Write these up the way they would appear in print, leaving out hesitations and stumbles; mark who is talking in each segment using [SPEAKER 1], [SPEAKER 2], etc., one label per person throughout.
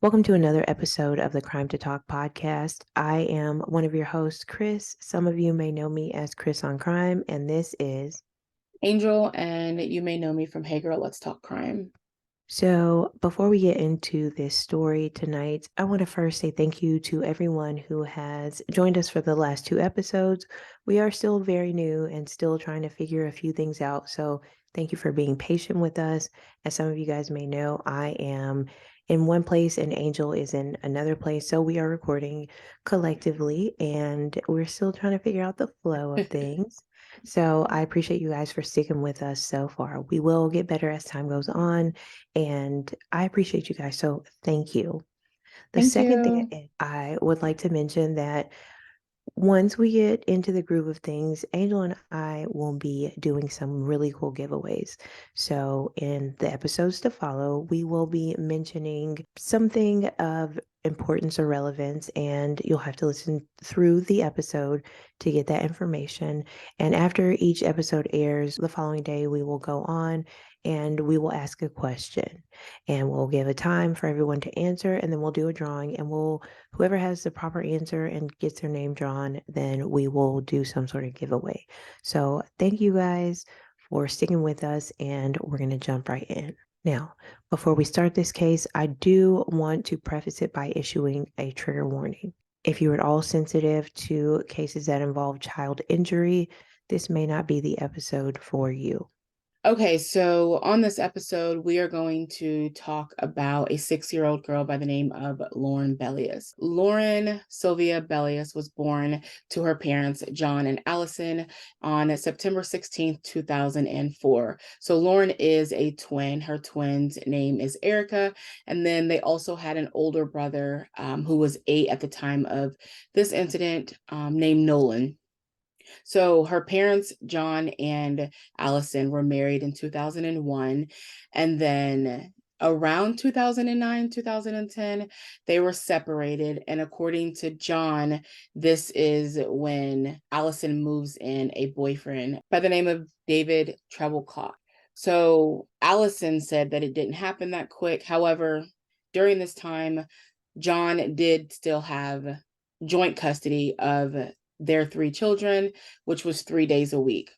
[SPEAKER 1] Welcome to another episode of the Crime to Talk podcast. I am one of your hosts, Chris. Some of you may know me as Chris on Crime, and this is
[SPEAKER 2] Angel, and you may know me from Hey Girl, Let's Talk Crime.
[SPEAKER 1] So before we get into this story tonight, I want to first say thank you to everyone who has joined us for the last two episodes. We are still very new and still trying to figure a few things out. So thank you for being patient with us. As some of you guys may know, I am in one place and Angel is in another place. So we are recording collectively and we're still trying to figure out the flow of things. So I appreciate you guys for sticking with us so far. We will get better as time goes on. And I appreciate you guys. So thank you. The
[SPEAKER 2] Thank
[SPEAKER 1] second thing
[SPEAKER 2] you.
[SPEAKER 1] I would like to mention that once we get into the groove of things, Angel and I will be doing some really cool giveaways. So, in the episodes to follow, we will be mentioning something of importance or relevance, and you'll have to listen through the episode to get that information. And after each episode airs, the following day, we will go on and we will ask a question and we'll give a time for everyone to answer, and then we'll do a drawing and whoever has the proper answer and gets their name drawn, then we will do some sort of giveaway. So thank you guys for sticking with us, and we're going to jump right in. Now, before we start this case, I do want to preface it by issuing a trigger warning. If you're at all sensitive to cases that involve child injury, this may not be the episode for you.
[SPEAKER 2] Okay, so on this episode, we are going to talk about a 6-year-old girl by the name of Lauren Belius. Lauren Sylvia Belius was born to her parents, John and Allison, on September 16th, 2004. So Lauren is a twin. Her twin's name is Erica. And then they also had an older brother who was 8 at the time of this incident, named Nolan. So her parents, John and Allison, were married in 2001. And then around 2009, 2010, they were separated. And according to John, this is when Allison moves in a boyfriend by the name of David Trebleclock. So Allison said that it didn't happen that quick. However, during this time, John did still have joint custody of their 3 children, which was 3 days a week.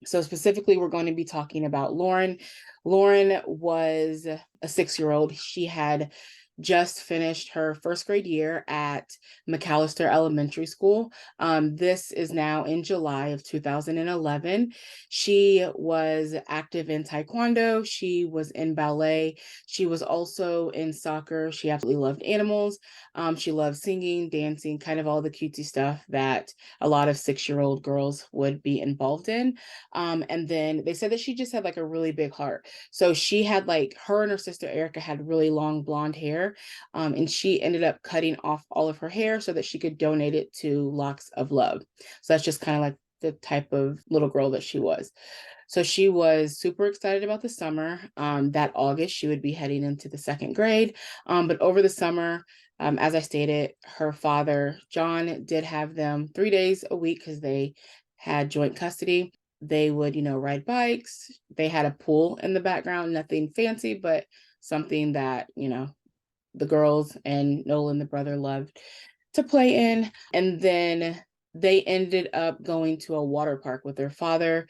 [SPEAKER 2] So specifically, we're going to be talking about Lauren. Lauren was a 6-year-old. She had just finished her first grade year at McAllister Elementary School. This is now in July of 2011. She was active in Taekwondo. She was in ballet. She was also in soccer. She absolutely loved animals. She loved singing, dancing, kind of all the cutesy stuff that a lot of 6-year-old girls would be involved in. And then they said that she just had like a really big heart. So she had her and her sister Erica had really long blonde hair. And she ended up cutting off all of her hair so that she could donate it to Locks of Love. So that's just kind of like the type of little girl that she was. So she was super excited about the summer. That August, she would be heading into the 2nd grade. But over the summer, as I stated, her father, John, did have them 3 days a week because they had joint custody. They would, ride bikes. They had a pool in the background, nothing fancy, but something that, the girls and Nolan, the brother, loved to play in. And then they ended up going to a water park with their father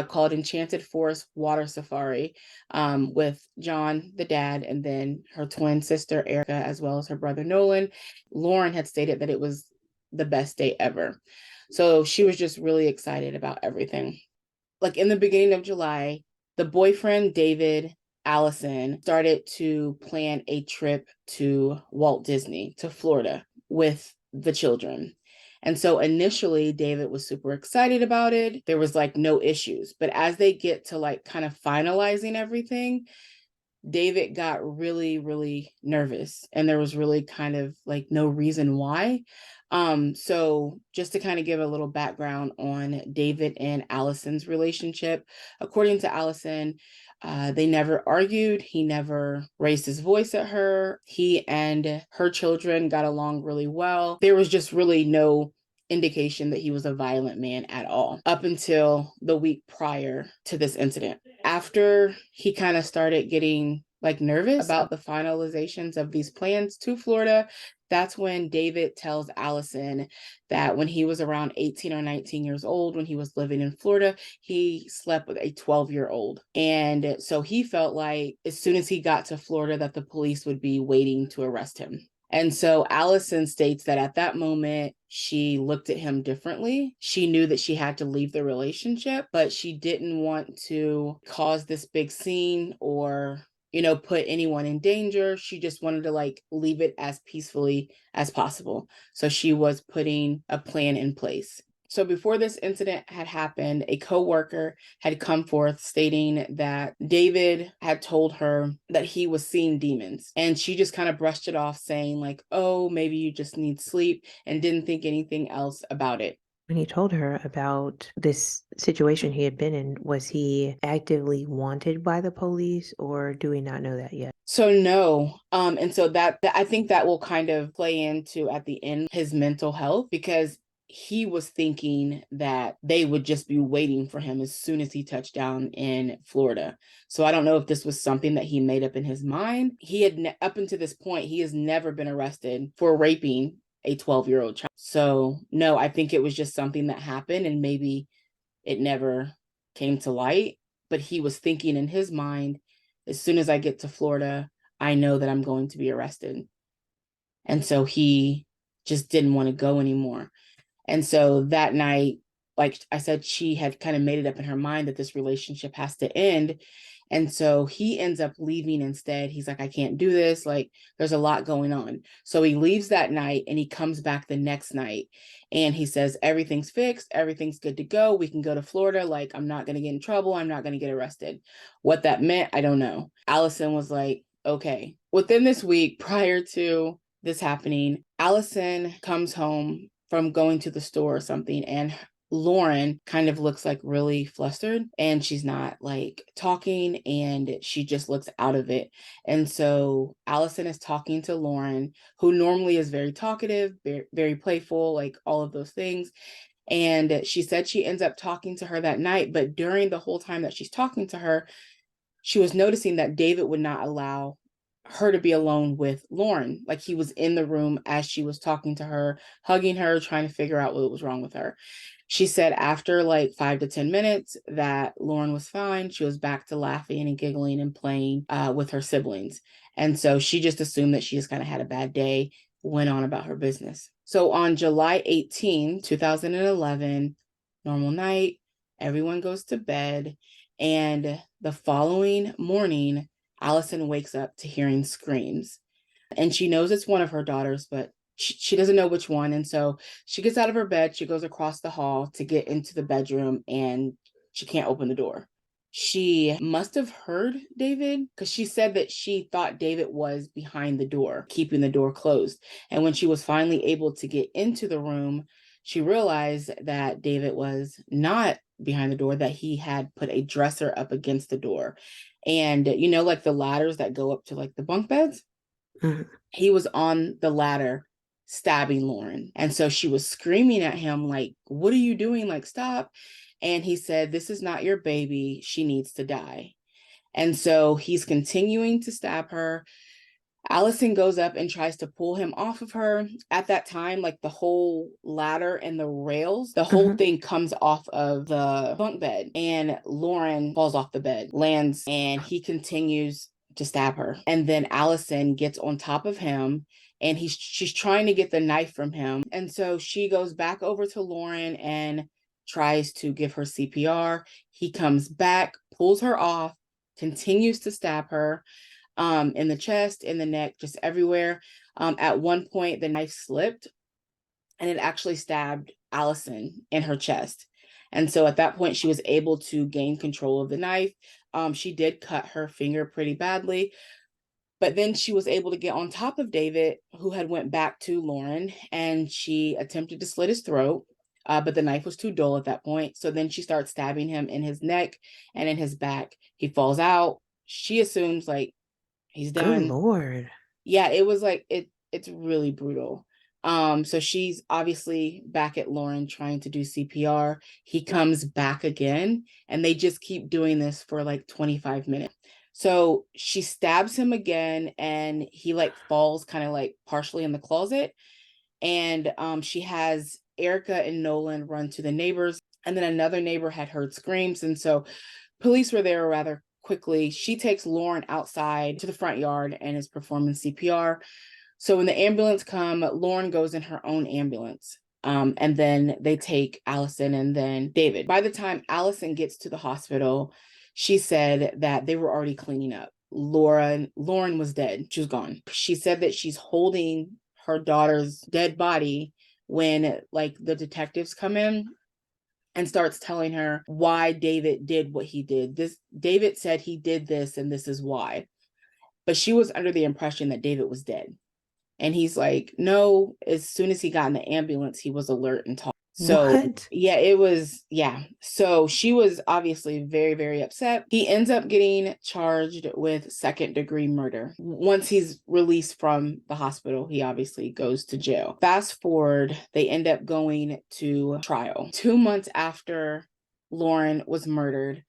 [SPEAKER 2] called Enchanted Forest Water Safari with John, the dad, and then her twin sister, Erica, as well as her brother, Nolan. Lauren had stated that it was the best day ever. So she was just really excited about everything. Like in the beginning of July, the boyfriend, David, Allison, started to plan a trip to Walt Disney, to Florida, with the children. And so initially, David was super excited about it. There was no issues. But as they get to kind of finalizing everything, David got really, really nervous. And there was really kind of no reason why. So just to kind of give a little background on David and Allison's relationship, according to Allison, they never argued. He never raised his voice at her. He and her children got along really well. There was just really no indication that he was a violent man at all up until the week prior to this incident. After he kind of started getting like nervous about the finalizations of these plans to Florida. That's when David tells Allison that when he was around 18 or 19 years old, when he was living in Florida, he slept with a 12-year-old. And so he felt like as soon as he got to Florida that the police would be waiting to arrest him. And so Allison states that at that moment, she looked at him differently. She knew that she had to leave the relationship, but she didn't want to cause this big scene or put anyone in danger. She just wanted to leave it as peacefully as possible. So she was putting a plan in place. So before this incident had happened, a coworker had come forth stating that David had told her that he was seeing demons. And she just kind of brushed it off, saying oh, maybe you just need sleep, and didn't think anything else about it.
[SPEAKER 1] When he told her about this situation he had been in, was he actively wanted by the police, or do we not know that yet?
[SPEAKER 2] So no, and so that I think that will kind of play into at the end his mental health, because he was thinking that they would just be waiting for him as soon as he touched down in Florida. So I don't know if this was something that he made up in his mind. He had up until this point, he has never been arrested for raping a 12-year-old child. So no, I think it was just something that happened and maybe it never came to light, but he was thinking in his mind, as soon as I get to Florida, I know that I'm going to be arrested. And so he just didn't want to go anymore. And so that night, like I said, she had kind of made it up in her mind that this relationship has to end. And so he ends up leaving instead. He's like, I can't do this. There's a lot going on. So he leaves that night and he comes back the next night and he says, everything's fixed. Everything's good to go. We can go to Florida. I'm not going to get in trouble. I'm not going to get arrested. What that meant, I don't know. Allison was like, okay. Within this week, prior to this happening, Allison comes home from going to the store or something, and Lauren kind of looks really flustered, and she's not talking, and she just looks out of it. And so Allison is talking to Lauren, who normally is very talkative, very, very playful, all of those things. And she said she ends up talking to her that night, but during the whole time that she's talking to her, she was noticing that David would not allow her to be alone with Lauren. He was in the room as she was talking to her, hugging her, trying to figure out what was wrong with her. She said after 5 to 10 minutes that Lauren was fine. She was back to laughing and giggling and playing with her siblings. And so she just assumed that she just kind of had a bad day, went on about her business. So on July 18, 2011, normal night, everyone goes to bed. And the following morning, Allison wakes up to hearing screams. And she knows it's one of her daughters, but she doesn't know which one. And so she gets out of her bed, she goes across the hall to get into the bedroom, and she can't open the door. She must have heard David, because she said that she thought David was behind the door, keeping the door closed. And when she was finally able to get into the room, she realized that David was not behind the door, that he had put a dresser up against the door. And the ladders that go up to the bunk beds? Mm-hmm. He was on the ladder stabbing Lauren. And so she was screaming at him, what are you doing? Stop. And he said, this is not your baby. She needs to die. And so he's continuing to stab her. Allison goes up and tries to pull him off of her. At that time, the whole ladder and the rails, the whole thing comes off of the bunk bed, and Lauren falls off the bed, lands, and he continues to stab her. And then Allison gets on top of him, and she's trying to get the knife from him. And so she goes back over to Lauren and tries to give her CPR. He comes back, pulls her off, continues to stab her. In the chest, in the neck, just everywhere. At one point, the knife slipped and it actually stabbed Allison in her chest. And so at that point, she was able to gain control of the knife. She did cut her finger pretty badly, but then she was able to get on top of David, who had went back to Lauren, and she attempted to slit his throat. But the knife was too dull at that point. So then she starts stabbing him in his neck and in his back. He falls out. She assumes he's done.
[SPEAKER 1] Good Lord.
[SPEAKER 2] Yeah, it was it's really brutal. So she's obviously back at Lauren trying to do CPR. He comes back again, and they just keep doing this for 25 minutes. So she stabs him again, and he like falls kind of like partially in the closet. And she has Erica and Nolan run to the neighbors, and then another neighbor had heard screams, and so police were there rather quickly. She takes Lauren outside to the front yard and is performing CPR. So when the ambulance come, Lauren goes in her own ambulance. And then they take Allison and then David. By the time Allison gets to the hospital, she said that they were already cleaning up. Lauren was dead. She was gone. She said that she's holding her daughter's dead body when like the detectives come in and starts telling her why David did what he did. This David said he did this and this is why. But she was under the impression that David was dead. And he's like, no, as soon as he got in the ambulance, he was alert and talking. So
[SPEAKER 1] What?
[SPEAKER 2] yeah, it was, yeah. So she was obviously very, very upset. He ends up getting charged with second-degree murder. Once he's released from the hospital, he obviously goes to jail. Fast forward, they end up going to trial. 2 months after Lauren was murdered,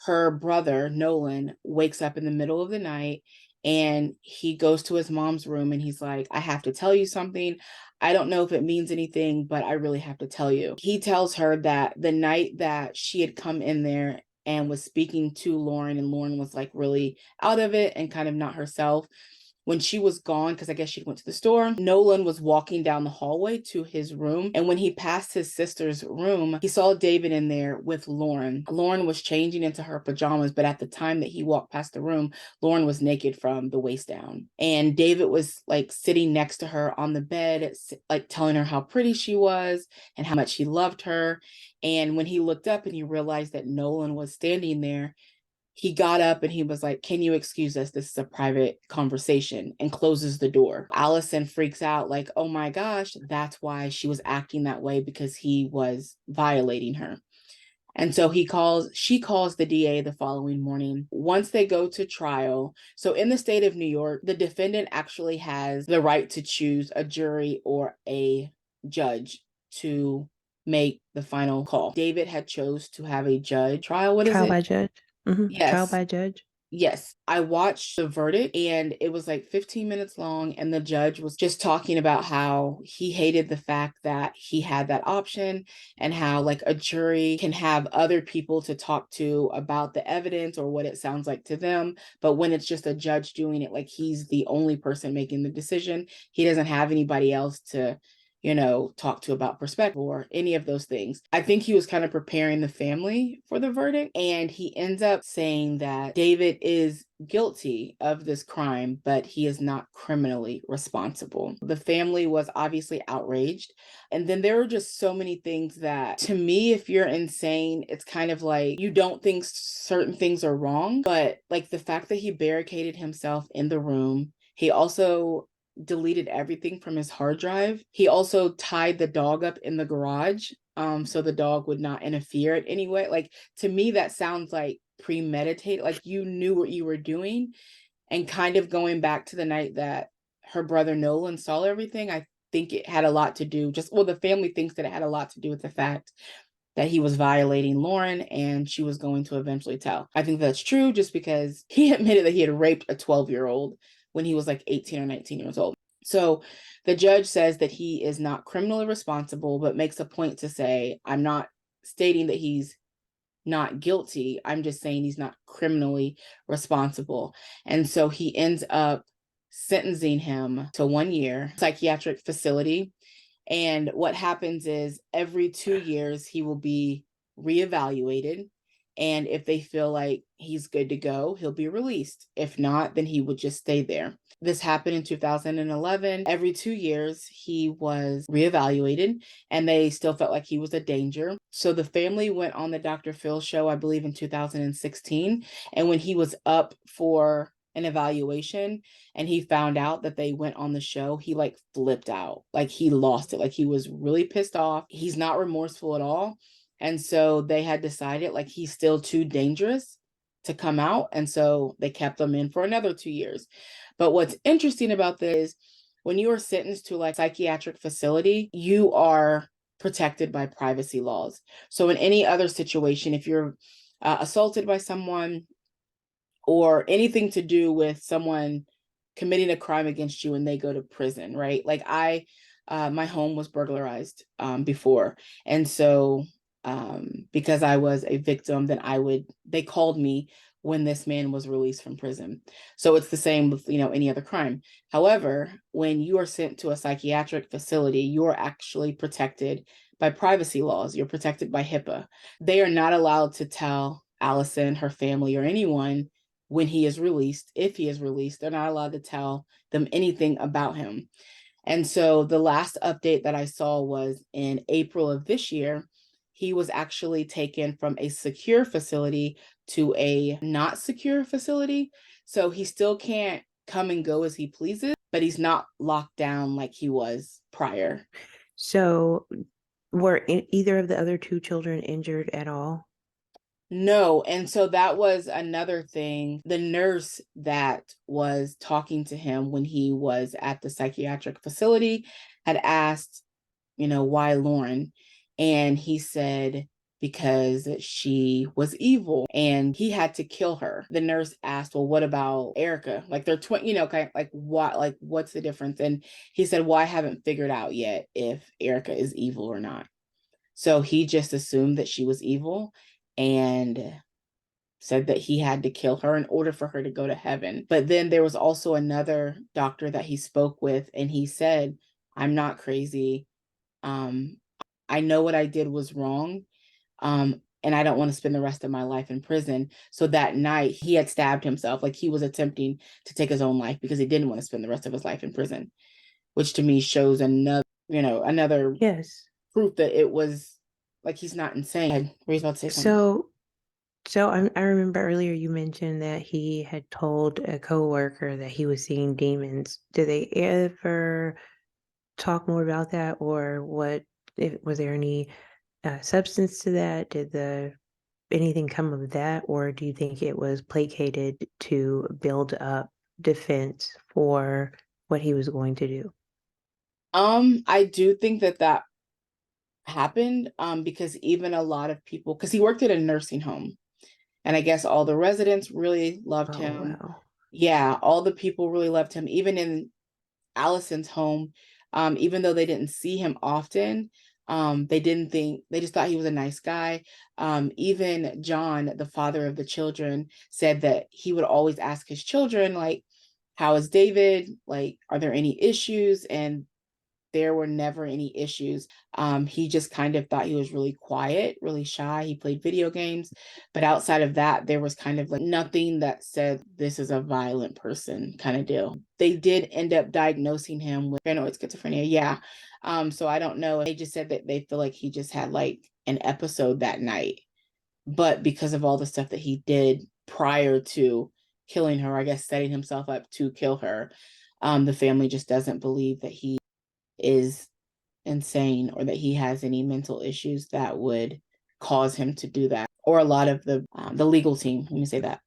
[SPEAKER 2] her brother, Nolan, wakes up in the middle of the night and he goes to his mom's room and he's like, I have to tell you something. I don't know if it means anything, but I really have to tell you. He tells her that the night that she had come in there and was speaking to Lauren, and Lauren was like really out of it and kind of not herself, when she was gone, because I guess she went to the store, Nolan was walking down the hallway to his room. And when he passed his sister's room, he saw David in there with Lauren. Lauren was changing into her pajamas, but at the time that he walked past the room, Lauren was naked from the waist down. And David was like sitting next to her on the bed, like telling her how pretty she was and how much he loved her. And when he looked up and he realized that Nolan was standing there, he got up and he was like, can you excuse us? This is a private conversation, and closes the door. Allison freaks out like, oh my gosh, that's why she was acting that way, because he was violating her. And so she calls the DA the following morning. Once they go to trial, so in the state of New York, the defendant actually has the right to choose a jury or a judge to make the final call. David had chose to have a judge trial. What is
[SPEAKER 1] Trial
[SPEAKER 2] it?
[SPEAKER 1] by judge? Trial
[SPEAKER 2] Yes.
[SPEAKER 1] by judge?
[SPEAKER 2] Yes, I watched the verdict and it was like 15 minutes long, and the judge was just talking about how he hated the fact that he had that option, and how like a jury can have other people to talk to about the evidence or what it sounds like to them, but when it's just a judge doing it, like he's the only person making the decision, he doesn't have anybody else to talk to about perspective or any of those things. I think he was kind of preparing the family for the verdict, and he ends up saying that David is guilty of this crime, but he is not criminally responsible. The family was obviously outraged. And then there were just so many things that, to me, if you're insane, it's kind of like you don't think certain things are wrong, but like the fact that he barricaded himself in the room. He also deleted everything from his hard drive. He also tied the dog up in the garage, so the dog would not interfere in any way. Like, to me, that sounds like premeditated, like you knew what you were doing. And kind of going back to the night that her brother Nolan saw everything, I think it had a lot to do, the family thinks that it had a lot to do with the fact that he was violating Lauren and she was going to eventually tell. I think that's true, just because he admitted that he had raped a 12-year-old when he was like 18 or 19 years old. So the judge says that he is not criminally responsible, but makes a point to say, I'm not stating that he's not guilty. I'm just saying he's not criminally responsible. And so he ends up sentencing him to 1 year psychiatric facility. And what happens is every 2 years, he will be reevaluated. And if they feel like he's good to go, he'll be released. If not, then he would just stay there. This happened in 2011. Every 2 years, he was reevaluated, and they still felt like he was a danger. So the family went on the Dr. Phil show, I believe in 2016. And when he was up for an evaluation and he found out that they went on the show, he like flipped out, like he lost it, like he was really pissed off. He's not remorseful at all. And so they had decided like he's still too dangerous to come out. And so they kept him in for another 2 years. But what's interesting about this is when you are sentenced to like psychiatric facility, you are protected by privacy laws. So in any other situation, if you're assaulted by someone, or anything to do with someone committing a crime against you and they go to prison, right? Like my home was burglarized before. And so because I was a victim, then they called me when this man was released from prison. So it's the same with, any other crime. However, when you are sent to a psychiatric facility, you're actually protected by privacy laws. You're protected by HIPAA. They are not allowed to tell Allison, her family, or anyone when he is released. If he is released, they're not allowed to tell them anything about him. And so the last update that I saw was in April of this year, he was actually taken from a secure facility to a not secure facility. So he still can't come and go as he pleases, but he's not locked down like he was prior.
[SPEAKER 1] So, were either of the other two children injured at all?
[SPEAKER 2] No. And so that was another thing. The nurse that was talking to him when he was at the psychiatric facility had asked, why Lauren? And he said, because she was evil and he had to kill her. The nurse asked, well, what about Erica? Like they're twin, kind of like what, like what's the difference? And he said, well, I haven't figured out yet if Erica is evil or not. So he just assumed that she was evil and said that he had to kill her in order for her to go to heaven. But then there was also another doctor that he spoke with, and he said, I'm not crazy. I know what I did was wrong. And I don't want to spend the rest of my life in prison. So that night he had stabbed himself, like he was attempting to take his own life because he didn't want to spend the rest of his life in prison, which to me shows another
[SPEAKER 1] Yes.
[SPEAKER 2] proof that it was like he's not insane. Were you about to say something?
[SPEAKER 1] So, I remember earlier you mentioned that he had told a coworker that he was seeing demons. Did they ever talk more about that, or was there any substance to that? Did the anything come of that, or do you think it was placated to build up defense for what he was going to do?
[SPEAKER 2] I do think that happened because even a lot of people, because he worked at a nursing home, and I guess all the residents really loved
[SPEAKER 1] Oh,
[SPEAKER 2] him.
[SPEAKER 1] wow.
[SPEAKER 2] Yeah, all the people really loved him, even in Allison's home. Even though they didn't see him often, they just thought he was a nice guy. Even John, the father of the children, said that he would always ask his children, like, how is David? Like, are there any issues? And there were never any issues. He just kind of thought he was really quiet, really shy. He played video games, but outside of that, there was kind of like nothing that said this is a violent person kind of deal. They did end up diagnosing him with paranoid schizophrenia. Yeah. So I don't know. They just said that they feel like he just had like an episode that night, but because of all the stuff that he did prior to killing her, I guess setting himself up to kill her, the family just doesn't believe that he is insane or that he has any mental issues that would cause him to do that, or a lot of the legal team, let me say that.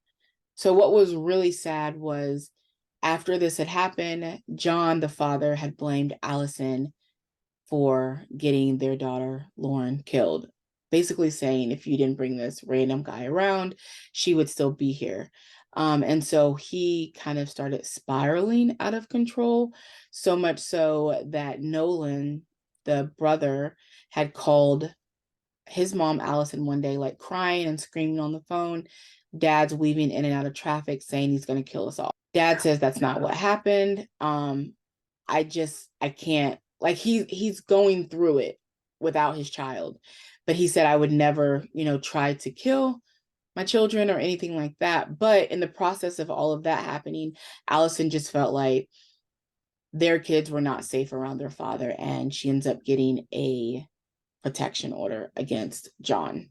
[SPEAKER 2] So what was really sad was after this had happened, John the father had blamed Allison for getting their daughter Lauren killed, basically saying if you didn't bring this random guy around, she would still be here. And so he kind of started spiraling out of control, so much so that Nolan, the brother, had called his mom, Allison, one day, like crying and screaming on the phone. Dad's weaving in and out of traffic saying he's going to kill us all. Dad says that's not what happened. I can't, like he's going through it without his child. But he said I would never, try to kill my children or anything like that. But in the process of all of that happening, Allison just felt like their kids were not safe around their father, and she ends up getting a protection order against John.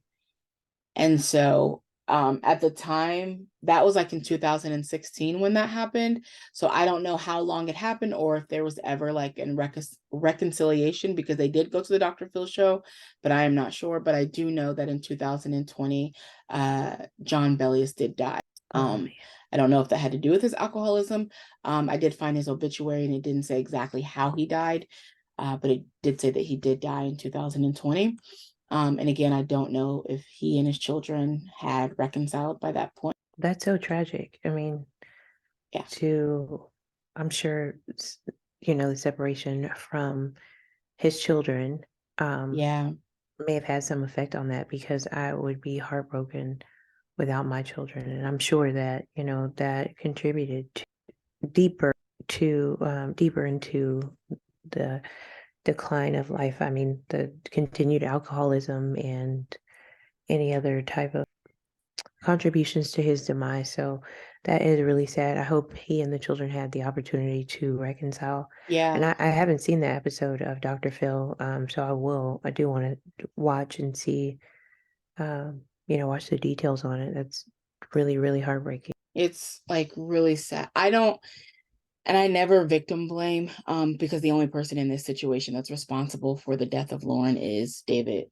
[SPEAKER 2] And so at the time, that was like in 2016 when that happened. So I don't know how long it happened or if there was ever like a reconciliation, because they did go to the Dr. Phil show, but I am not sure. But I do know that in 2020, John Belius did die.
[SPEAKER 1] Oh, man.
[SPEAKER 2] I don't know if that had to do with his alcoholism. I did find his obituary and it didn't say exactly how he died, but it did say that he did die in 2020. And again, I don't know if he and his children had reconciled by that point.
[SPEAKER 1] That's so tragic. I mean,
[SPEAKER 2] Yeah.
[SPEAKER 1] to, I'm sure, the separation from his children um,
[SPEAKER 2] Yeah.
[SPEAKER 1] may have had some effect on that because I would be heartbroken without my children. And I'm sure that, that contributed deeper deeper into the decline of life. I mean, the continued alcoholism and any other type of contributions to his demise. So that is really sad. I hope he and the children had the opportunity to reconcile. And
[SPEAKER 2] Yeah.
[SPEAKER 1] I haven't seen that episode of Dr. Phil, so I will. I do want to watch and see, watch the details on it. That's really, really heartbreaking.
[SPEAKER 2] It's like really sad. I don't, and I never victim blame, because the only person in this situation that's responsible for the death of Lauren is David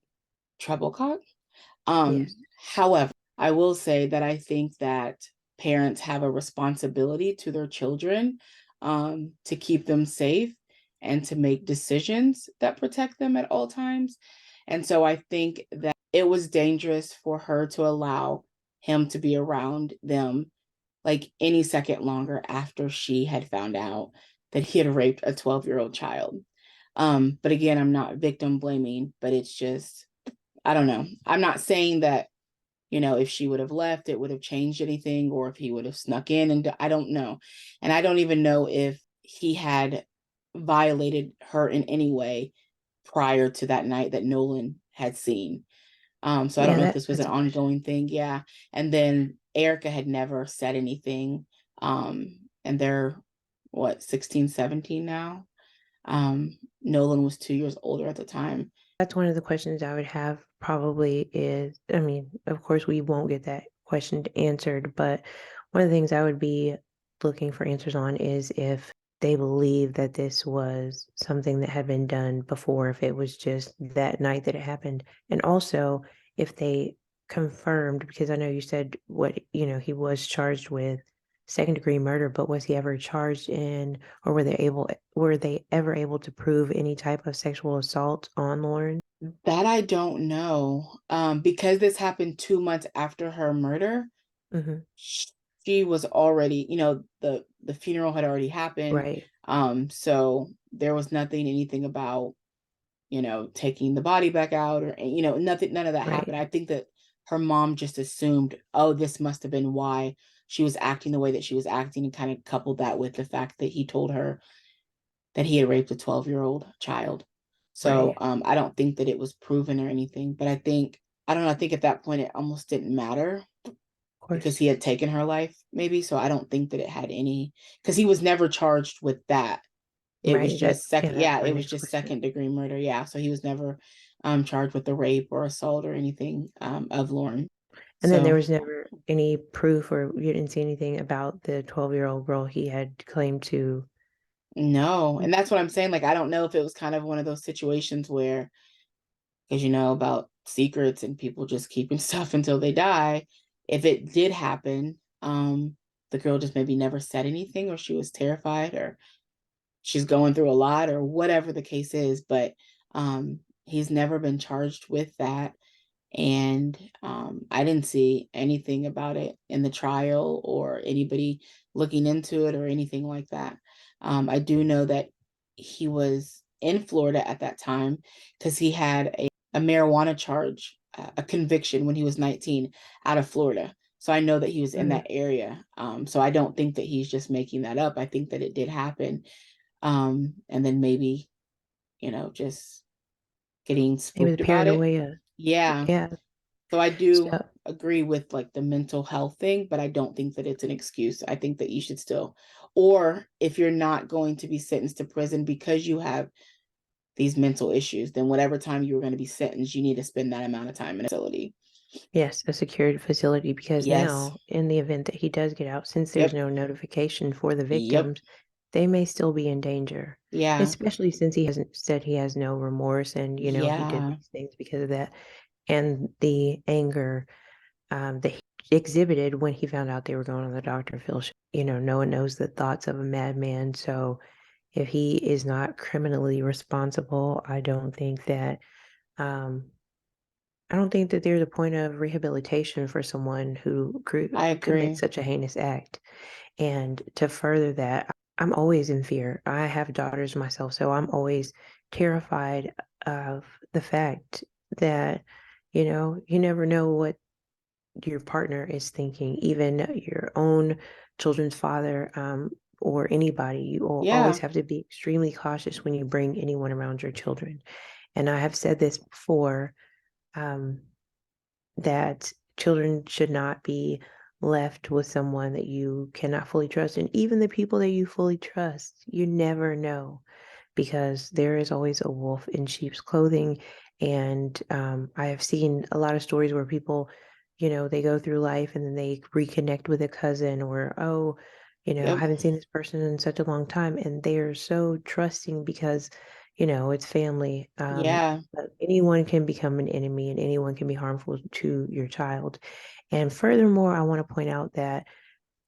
[SPEAKER 2] Treblecock.
[SPEAKER 1] Yes.
[SPEAKER 2] However, I will say that I think that parents have a responsibility to their children, to keep them safe and to make decisions that protect them at all times. And so I think that it was dangerous for her to allow him to be around them like any second longer after she had found out that he had raped a 12-year-old child. But again, I'm not victim blaming, but it's just, I don't know. I'm not saying that, if she would have left, it would have changed anything, or if he would have snuck in, and I don't know. And I don't even know if he had violated her in any way prior to that night that Nolan had seen. So I don't
[SPEAKER 1] Yeah,
[SPEAKER 2] know if this was
[SPEAKER 1] that's
[SPEAKER 2] an
[SPEAKER 1] a question.
[SPEAKER 2] ongoing thing. Yeah. And then Erica had never said anything. And they're what, 16, 17 now? Nolan was 2 years older at the time.
[SPEAKER 1] That's one of the questions I would have probably is, I mean, of course, we won't get that question answered, but one of the things I would be looking for answers on is if they believe that this was something that had been done before, if it was just that night that it happened. And also if they confirmed, because I know you said he was charged with second-degree murder, but was he ever charged in, or were they ever able to prove any type of sexual assault on Lauren?
[SPEAKER 2] That I don't know. Because this happened 2 months after her murder,
[SPEAKER 1] Mhm.
[SPEAKER 2] she was already, the funeral had already happened.
[SPEAKER 1] Right,
[SPEAKER 2] So there was anything about, taking the body back out, or, nothing, none of that
[SPEAKER 1] right,
[SPEAKER 2] happened. I think that her mom just assumed, oh, this must have been why she was acting the way that she was acting, and kind of coupled that with the fact that he told her that he had raped a 12-year-old child. So
[SPEAKER 1] right.
[SPEAKER 2] I don't think that it was proven or anything, but I don't know, I think at that point it almost didn't matter
[SPEAKER 1] Of
[SPEAKER 2] because
[SPEAKER 1] course.
[SPEAKER 2] he had taken her life, maybe. So I don't think that it had any, because he was never charged with that. It was
[SPEAKER 1] Right,
[SPEAKER 2] just second,
[SPEAKER 1] that's
[SPEAKER 2] yeah,
[SPEAKER 1] my
[SPEAKER 2] it was
[SPEAKER 1] next
[SPEAKER 2] just
[SPEAKER 1] question.
[SPEAKER 2] second-degree murder. Yeah. So he was never charged with the rape or assault or anything of Lauren.
[SPEAKER 1] And then there
[SPEAKER 2] So
[SPEAKER 1] was never any proof, or you didn't see anything about the 12-year-old girl he had claimed to.
[SPEAKER 2] no. And that's what I'm saying. Like, I don't know if it was kind of one of those situations where, because about secrets and people just keeping stuff until they die. If it did happen, the girl just maybe never said anything, or she was terrified, or she's going through a lot, or whatever the case is. But he's never been charged with that. And I didn't see anything about it in the trial, or anybody looking into it, or anything like that. I do know that he was in Florida at that time because he had a marijuana charge, a conviction when he was 19 out of Florida. So I know that he was in
[SPEAKER 1] Mhm.
[SPEAKER 2] that area. So I don't think that he's just making that up. I think that it did happen. And then maybe, just getting
[SPEAKER 1] He was
[SPEAKER 2] spooked about it.
[SPEAKER 1] paranoia.
[SPEAKER 2] Yeah.
[SPEAKER 1] Yeah.
[SPEAKER 2] So I do
[SPEAKER 1] So
[SPEAKER 2] agree with like the mental health thing, but I don't think that it's an excuse. I think that you should still, or if you're not going to be sentenced to prison because you have these mental issues, then whatever time you were going to be sentenced, you need to spend that amount of time in a facility.
[SPEAKER 1] yes, a secured facility, because
[SPEAKER 2] Yes.
[SPEAKER 1] now in the event that he does get out, since there's
[SPEAKER 2] Yep.
[SPEAKER 1] no notification for the
[SPEAKER 2] Yep.
[SPEAKER 1] victims, they may still be in danger,
[SPEAKER 2] Yeah.
[SPEAKER 1] especially since he hasn't said he has no remorse and, he did
[SPEAKER 2] Yeah.
[SPEAKER 1] these things because of that. And the anger that he exhibited when he found out they were going on the Dr. Phil show. No one knows the thoughts of a madman. So if he is not criminally responsible, I don't think that um, I don't think that there's a point of rehabilitation for someone who
[SPEAKER 2] I
[SPEAKER 1] commits
[SPEAKER 2] agree.
[SPEAKER 1] such a heinous act. And to further that, I'm always in fear. I have daughters myself, so I'm always terrified of the fact that, you never know what your partner is thinking, even your own children's father, or anybody. You will always
[SPEAKER 2] Yeah.
[SPEAKER 1] have to be extremely cautious when you bring anyone around your children. And I have said this before, um, that children should not be left with someone that you cannot fully trust. And even the people that you fully trust, you never know, because there is always a wolf in sheep's clothing. And I have seen a lot of stories where people, they go through life and then they reconnect with a cousin, or, oh, I
[SPEAKER 2] Yep.
[SPEAKER 1] haven't seen this person in such a long time. And they are so trusting because, it's family.
[SPEAKER 2] Yeah.
[SPEAKER 1] But anyone can become an enemy and anyone can be harmful to your child. And furthermore, I want to point out that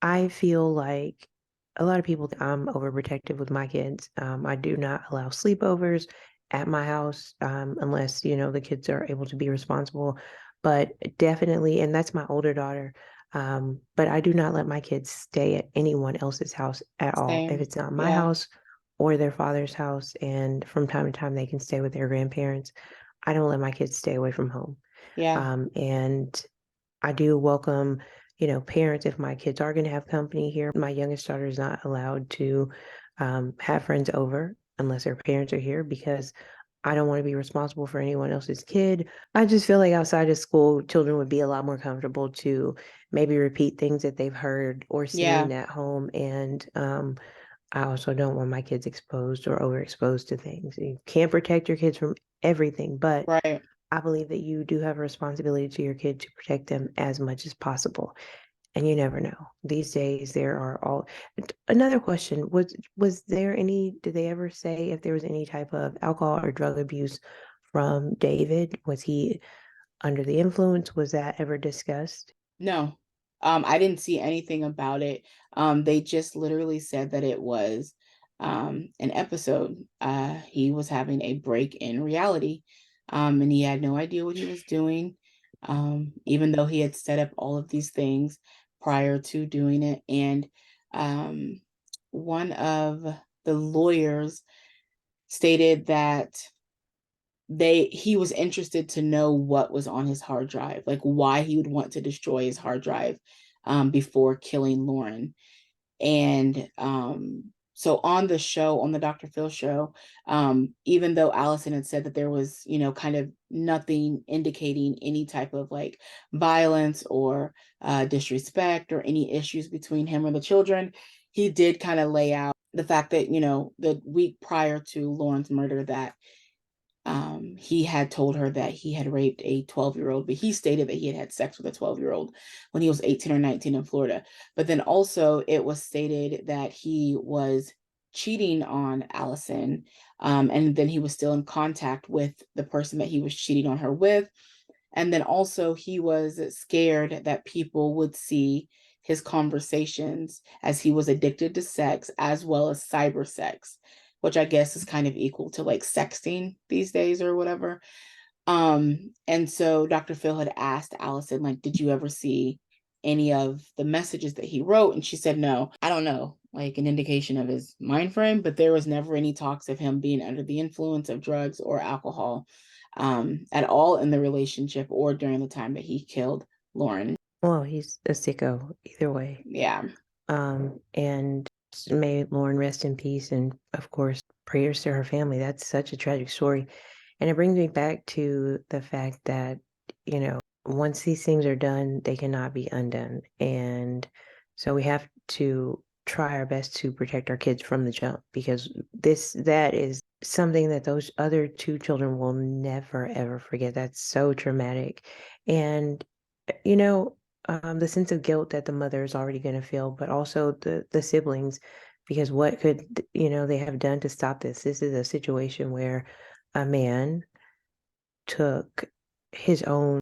[SPEAKER 1] I feel like a lot of people think I'm overprotective with my kids. I do not allow sleepovers at my house, unless, the kids are able to be responsible. But definitely, and that's my older daughter. But I do not let my kids stay at anyone else's house at all. If
[SPEAKER 2] Same.
[SPEAKER 1] it's not my
[SPEAKER 2] Yeah.
[SPEAKER 1] house or their father's house, and from time to time they can stay with their grandparents, I don't let my kids stay away from home.
[SPEAKER 2] Yeah.
[SPEAKER 1] And I do welcome, parents if my kids are going to have company here. My youngest daughter is not allowed to have friends over unless their parents are here, because I don't want to be responsible for anyone else's kid. I just feel like outside of school, children would be a lot more comfortable to maybe repeat things that they've heard or
[SPEAKER 2] Yeah.
[SPEAKER 1] seen at home. And I also don't want my kids exposed or overexposed to things. You can't protect your kids from everything, but
[SPEAKER 2] Right.
[SPEAKER 1] I believe that you do have a responsibility to your kid to protect them as much as possible. And you never know. These days there are all another question, was there any, did they ever say if there was any type of alcohol or drug abuse from David? Was he under the influence? Was that ever discussed?
[SPEAKER 2] No, I didn't see anything about it. They just literally said that it was an episode. He was having a break in reality, and he had no idea what he was doing, even though he had set up all of these things prior to doing it. And um, one of the lawyers stated that he was interested to know what was on his hard drive, like why he would want to destroy his hard drive before killing Lauren. And so on the show, on the Dr. Phil show, even though Allison had said that there was, kind of nothing indicating any type of like violence or disrespect or any issues between him or the children, he did kind of lay out the fact that, the week prior to Lauren's murder, that he had told her that he had raped a 12-year-old, but he stated that he had had sex with a 12-year-old when he was 18 or 19 in Florida. But then also it was stated that he was cheating on Allison, and then he was still in contact with the person that he was cheating on her with. And then also he was scared that people would see his conversations, as he was addicted to sex as well as cyber sex, which I guess is kind of equal to like sexting these days or whatever. And so Dr. Phil had asked Allison, like, did you ever see any of the messages that he wrote? And she said, no. I don't know, like an indication of his mind frame, but there was never any talks of him being under the influence of drugs or alcohol at all in the relationship or during the time that he killed Lauren.
[SPEAKER 1] Well, he's a sicko either way.
[SPEAKER 2] Yeah.
[SPEAKER 1] And may Lauren rest in peace. And of course, prayers to her family. That's such a tragic story. And it brings me back to the fact that, once these things are done, they cannot be undone. And so we have to try our best to protect our kids from the jump, because that is something that those other two children will never, ever forget. That's so traumatic. And, you know, the sense of guilt that the mother is already going to feel, but also the siblings, because what could, they have done to stop this? This is a situation where a man took his own,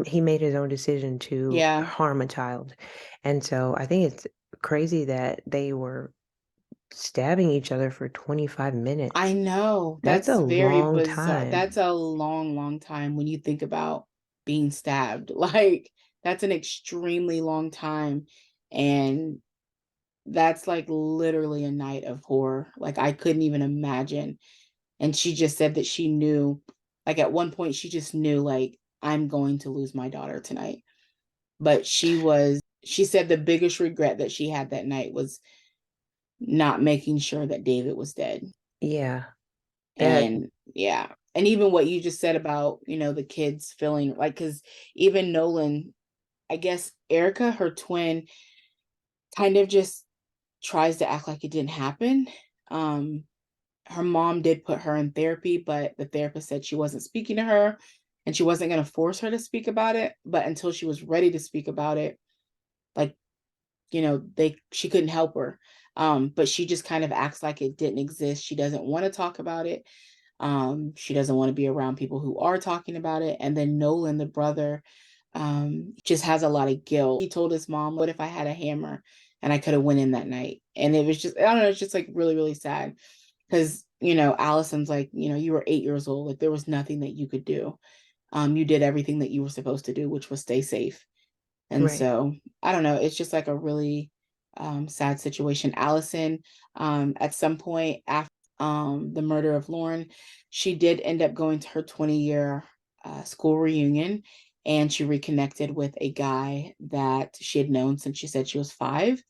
[SPEAKER 1] he made his own decision to
[SPEAKER 2] Yeah.
[SPEAKER 1] harm a child. And so I think it's crazy that they were stabbing each other for 25
[SPEAKER 2] I
[SPEAKER 1] minutes.
[SPEAKER 2] know.
[SPEAKER 1] That's a
[SPEAKER 2] That's very
[SPEAKER 1] long
[SPEAKER 2] bizarre.
[SPEAKER 1] time.
[SPEAKER 2] That's a long, long time when you think about being stabbed. Like, that's an extremely long time. And that's like literally a night of horror. Like, I couldn't even imagine. And she just said that she knew, like, at one point, she just knew, like, I'm going to lose my daughter tonight. But she said the biggest regret that she had that night was not making sure that David was dead.
[SPEAKER 1] Yeah, that
[SPEAKER 2] And yeah. And even what you just said about, the kids feeling like, because even Nolan, I guess Erica, her twin, kind of just tries to act like it didn't happen. Um, Her mom did put her in therapy, but the therapist said she wasn't speaking to her and she wasn't going to force her to speak about it. But until she was ready to speak about it, like, she couldn't help her. But she just kind of acts like it didn't exist. She doesn't want to talk about it. She doesn't want to be around people who are talking about it. And then Nolan, the brother, just has a lot of guilt. He told his mom, "What if I had a hammer and I could have went in that night?" And it was just, I don't know, it's just like really, really sad. Because, Allison's like, you were 8 years old. Like, there was nothing that you could do. You did everything that you were supposed to do, which was stay safe. And
[SPEAKER 1] right.
[SPEAKER 2] so I don't know, it's just like a really sad situation. Allison, at some point after the murder of Lauren, she did end up going to her 20-year school reunion, and she reconnected with a guy that she had known since she said she was 5.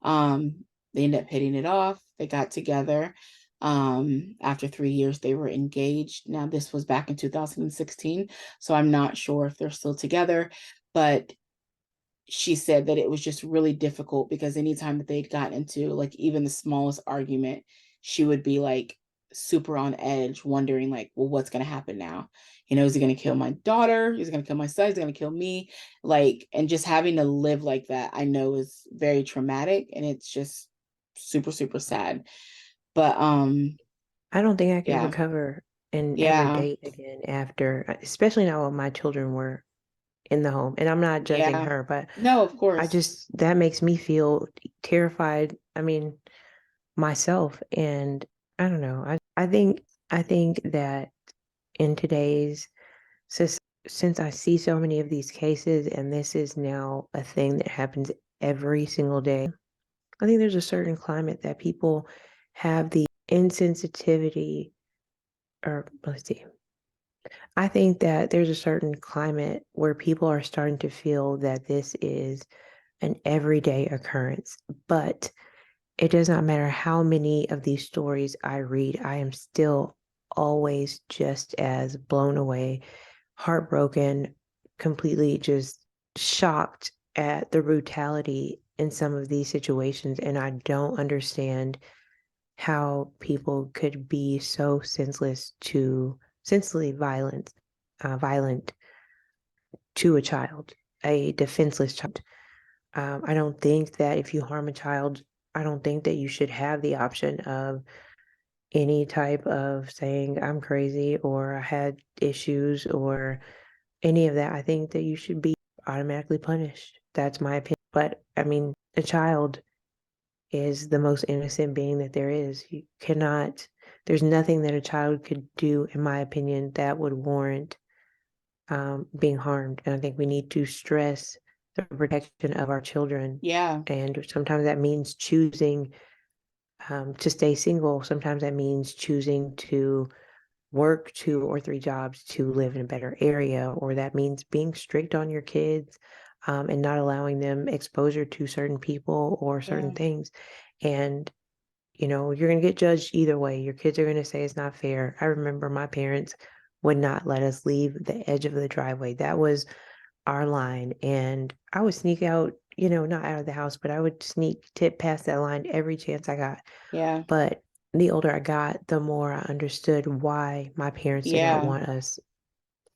[SPEAKER 2] They ended up hitting it off. They got together. After 3 years, they were engaged. Now, this was back in 2016, so I'm not sure if they're still together, but she said that it was just really difficult because anytime that they'd gotten into like even the smallest argument, she would be like super on edge, wondering like, well, what's going to happen now? Is he going to kill my daughter? He's going to kill my son? He's going to kill me? Like, and just having to live like that, I know is very traumatic, and it's just super, super sad. But
[SPEAKER 1] I don't think I could
[SPEAKER 2] yeah,
[SPEAKER 1] recover and ever
[SPEAKER 2] yeah,
[SPEAKER 1] date again after, especially now when my children were in the home. And I'm not judging
[SPEAKER 2] yeah.
[SPEAKER 1] her, but
[SPEAKER 2] No, of
[SPEAKER 1] I
[SPEAKER 2] course.
[SPEAKER 1] just, that makes me feel terrified. I mean, myself. And I don't know. I think that in today's society, since I see so many of these cases, and this is now a thing that happens every single day, I think there's a certain climate that people have the insensitivity, or let's see. I think that there's a certain climate where people are starting to feel that this is an everyday occurrence. But it does not matter how many of these stories I read, I am still always just as blown away, heartbroken, completely just shocked at the brutality in some of these situations. And I don't understand how people could be so senselessly violent to a child, a defenseless child. I don't think that if you harm a child, I don't think that you should have the option of any type of saying I'm crazy or I had issues or any of that. I think that you should be automatically punished. That's my opinion. But I mean, a child is the most innocent being that there is. You cannot, there's nothing that a child could do, in my opinion, that would warrant being harmed. And I think we need to stress the protection of our children.
[SPEAKER 2] Yeah,
[SPEAKER 1] And sometimes that means choosing to stay single. Sometimes that means choosing to work 2 or 3 jobs to live in a better area, or that means being strict on your kids and not allowing them exposure to certain people or certain
[SPEAKER 2] yeah,
[SPEAKER 1] things. And you're going to get judged either way. Your kids are going to say it's not fair. I remember my parents would not let us leave the edge of the driveway. That was our line. And I would sneak out, not out of the house, but I would sneak tip past that line every chance I got.
[SPEAKER 2] yeah,
[SPEAKER 1] But the older I got, the more I understood why my parents did not
[SPEAKER 2] yeah,
[SPEAKER 1] want us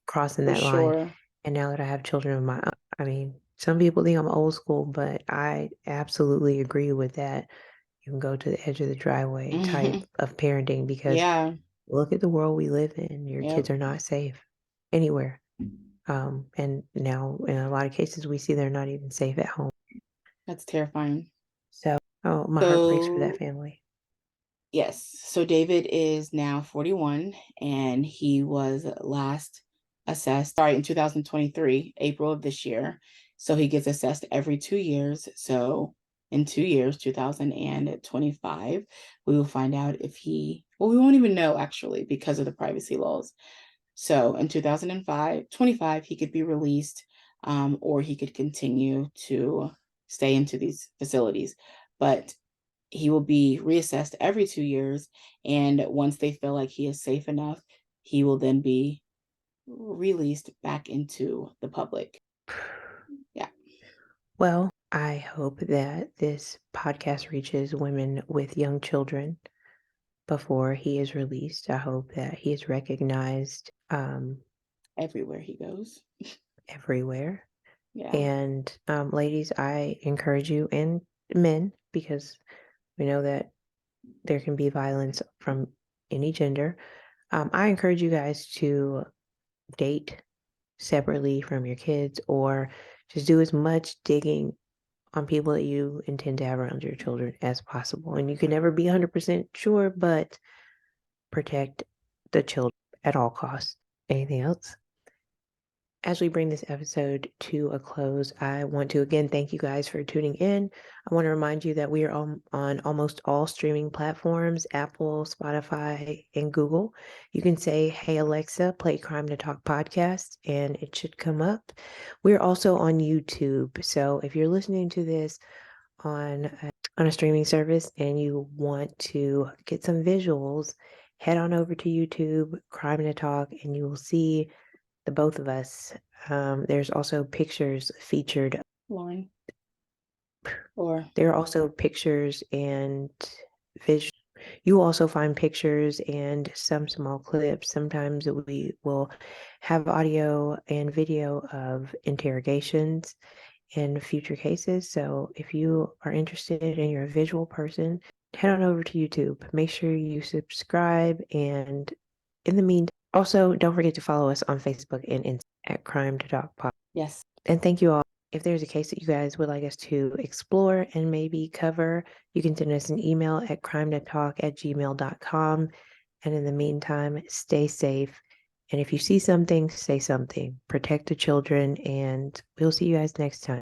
[SPEAKER 1] crossing
[SPEAKER 2] for
[SPEAKER 1] that line.
[SPEAKER 2] sure.
[SPEAKER 1] And now that I have children of my own, I mean, some people think I'm old school, but I absolutely agree with that. You can go to the edge of the driveway type of parenting because
[SPEAKER 2] Yeah,
[SPEAKER 1] look at the world we live in. Your
[SPEAKER 2] yep.
[SPEAKER 1] kids are not safe anywhere. And now in a lot of cases, we see they're not even safe at home.
[SPEAKER 2] That's terrifying.
[SPEAKER 1] So, oh, my heart breaks for that
[SPEAKER 2] So,
[SPEAKER 1] family.
[SPEAKER 2] Yes. So David is now 41 and he was last assessed, in 2023, April of this year. So he gets assessed every 2 years. So in 2 years, 2025, we will find out if we won't even know actually because of the privacy laws. So in 2025, he could be released, or he could continue to stay into these facilities. But he will be reassessed every 2 years. And once they feel like he is safe enough, he will then be released back into the public. Yeah.
[SPEAKER 1] Well, I hope that this podcast reaches women with young children before he is released. I hope that he is recognized
[SPEAKER 2] Everywhere he goes.
[SPEAKER 1] everywhere.
[SPEAKER 2] Yeah.
[SPEAKER 1] And ladies, I encourage you, and men, because we know that there can be violence from any gender. I encourage you guys to date separately from your kids, or just do as much digging on people that you intend to have around your children as possible. And you can never be 100% sure, but protect the children at all costs. Anything else? As we bring this episode to a close, I want to again thank you guys for tuning in. I want to remind you that we are on almost all streaming platforms: Apple, Spotify, and Google. You can say, "Hey Alexa, play Crime to Talk podcast," and it should come up. We're also on YouTube. So if you're listening to this on a streaming service and you want to get some visuals, head on over to YouTube, Crime to Talk, and you will see the both of us. There's also pictures featured.
[SPEAKER 2] Lauren. Or
[SPEAKER 1] There are also pictures and visual. You will also find pictures and some small clips. Sometimes we will have audio and video of interrogations in future cases. So if you are interested and you're a visual person, head on over to YouTube. Make sure you subscribe, and in the meantime, also don't forget to follow us on Facebook and Instagram at Crime to Talk Pod.
[SPEAKER 2] yes.
[SPEAKER 1] And thank you all. If there's a case that you guys would like us to explore and maybe cover, you can send us an email at crimetotalk@gmail.com. And in the meantime, stay safe. And if you see something, say something. Protect the children, and we'll see you guys next time.